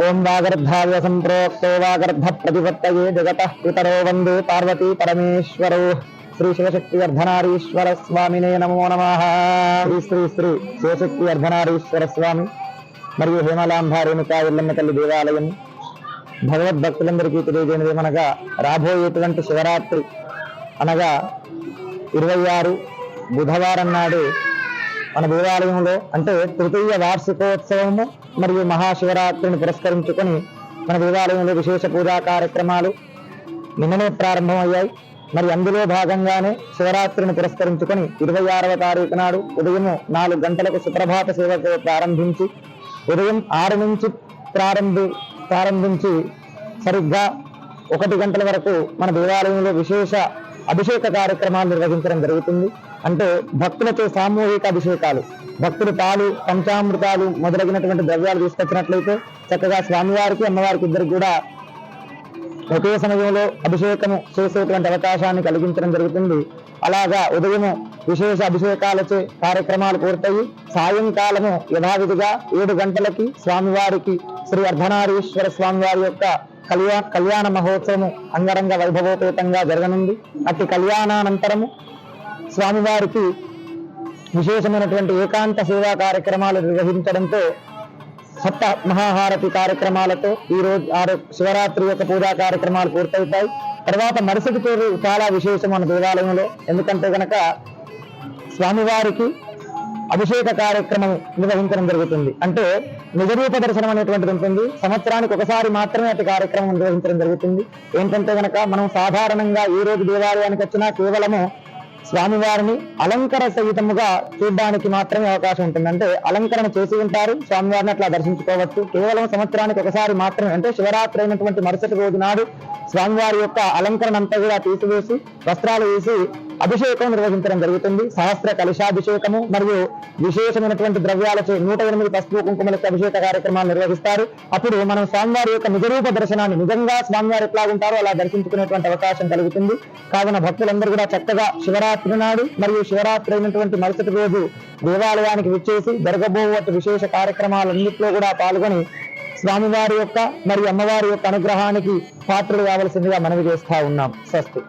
ओं वागर्धाव्य संप्रोक्तो वागर्ध प्रतिपत्तये जगतः पितरो वंदे पार्वती परमेश्वरो श्री शिवशक्ति अर्धनारीश्वर स्वामिने नमो नमः। श्री श्री श्री शिवशक्ति अर्धनारीश्वर स्वामी మరియు హేమలాంబ రేణుకా ఎల్లమ్మ తల్లి దేవాలయం భగవద్భక్తులందరికీ తెలియజేయనిదేమనగా రాబోయేటువంటి శివరాత్రి అనగా 26 బుధవారం నాడు మన దేవాలయంలో అంటే తృతీయ వార్షికోత్సవము మరియు మహాశివరాత్రిని పురస్కరించుకొని మన దేవాలయంలో విశేష పూజా కార్యక్రమాలు నిన్ననే ప్రారంభమయ్యాయి. మరి అందులో భాగంగానే శివరాత్రిని పురస్కరించుకొని 26వ తారీఖు నాడు ఉదయం 4 గంటలకు సుప్రభాత సేవతో ప్రారంభించి ఉదయం 6 నుంచి ప్రారంభించి సరిగ్గా 1 గంటల వరకు మన దేవాలయంలో విశేష అభిషేక కార్యక్రమాలు నిర్వహించడం జరుగుతుంది. అంటే భక్తులతో సామూహిక అభిషేకాలు, భక్తులు పాలు పంచామృతాలు మొదలగినటువంటి ద్రవ్యాలు తీసుకొచ్చినట్లయితే చక్కగా స్వామివారికి అమ్మవారికి ఇద్దరికి కూడా ఒకే సమయంలో అభిషేకము చేసేటువంటి అవకాశాన్ని కలిగించడం జరుగుతుంది. అలాగా ఉదయము విశేష అభిషేకాలచే కార్యక్రమాలు పూర్తయి సాయంకాలము యథావిధిగా 7 గంటలకి స్వామివారికి శ్రీ అర్ధనారీశ్వర స్వామివారి యొక్క కళ్యాణ మహోత్సవము అంగరంగ వైభవోపేతంగా జరగనుంది. అట్టి కళ్యాణానంతరము స్వామివారికి విశేషమైనటువంటి ఏకాంత సేవా కార్యక్రమాలు నిర్వహించడంతో సప్త మహాహారతి కార్యక్రమాలతో ఈ రోజు శివరాత్రి యొక్క పూజా కార్యక్రమాలు పూర్తవుతాయి. తర్వాత మరుసటి రోజు చాలా విశేషం మన దేవాలయంలో. ఎందుకంటే గనక స్వామివారికి అభిషేక కార్యక్రమం నిర్వహించడం జరుగుతుంది. అంటే నిజరూప దర్శనం అనేటువంటిది ఉంటుంది. సంవత్సరానికి ఒకసారి మాత్రమే అటు కార్యక్రమం నిర్వహించడం జరుగుతుంది. ఏంటంటే గనక మనం సాధారణంగా ఏ రోజు దేవాలయానికి వచ్చినా కేవలము స్వామివారిని అలంకర సహితముగా చూడడానికి మాత్రమే అవకాశం ఉంటుంది. అంటే అలంకరణ చేసి ఉంటారు, స్వామివారిని అట్లా దర్శించుకోవచ్చు. కేవలం సంవత్సరానికి ఒకసారి మాత్రమే అంటే శివరాత్రి అయినటువంటి మరుసటి రోజు నాడు స్వామివారి యొక్క అలంకరణ అంతా కూడా తీసివేసి వస్త్రాలు వేసి అభిషేకం నిర్వహించడం జరుగుతుంది. సహస్ర కలశాభిషేకము మరియు విశేషమైనటువంటి ద్రవ్యాలచే 108 పసుపు కుంకుమలకి అభిషేక కార్యక్రమాలు నిర్వహిస్తారు. అప్పుడు మనం స్వామివారి యొక్క నిజరూప దర్శనాన్ని నిజంగా స్వామివారు ఎట్లా ఉంటారో అలా దర్శించుకునేటువంటి అవకాశం కలుగుతుంది. కావున భక్తులందరూ కూడా చక్కగా శివరాత్రి నాడు మరియు శివరాత్రి అయినటువంటి మరుసటి రోజు దేవాలయానికి విచ్చేసి జరగబోయే విశేష కార్యక్రమాలన్నింటిలో కూడా పాల్గొని స్వామివారి యొక్క మరియు అమ్మవారి యొక్క అనుగ్రహానికి పాత్రలు కావలసిందిగా మనవి చేస్తా ఉన్నాం. స్వస్తి.